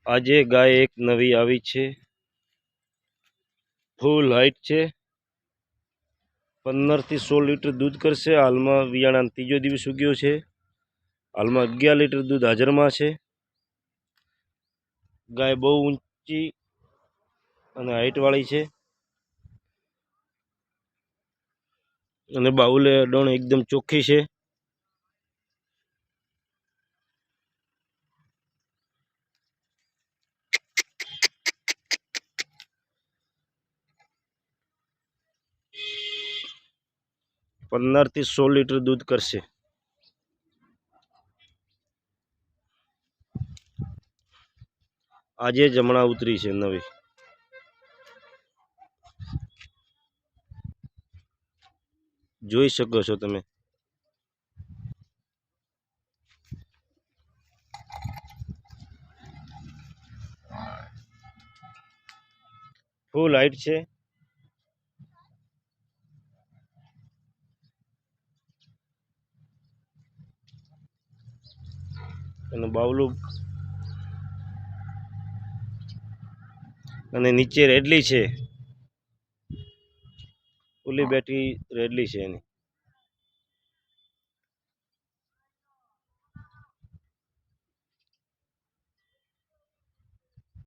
આજે ગાય એક નવી આવી છે, ફૂલ હાઈટ છે, 15 થી 16 લીટર દૂધ કરશે। હાલમાં વિયાણા ત્રીજો દિવસ ઉગ્યો છે। હાલમાં 11 લીટર દૂધ હાજરમાં છે। ગાય બહુ ઊંચી અને હાઈટ વાળી છે અને બાઉલે અડણ એકદમ ચોખ્ખી છે। पंदर થી 16 લીટર દૂધ કરશે। આજે જ હમણાં ઉતરી છે નવી। જોઈ શકો છો તમે। ફૂલ હાઈટ છે અને બાવલું અને નીચે રેડલી છે, ફૂલી બેઠી રેડલી છે એની।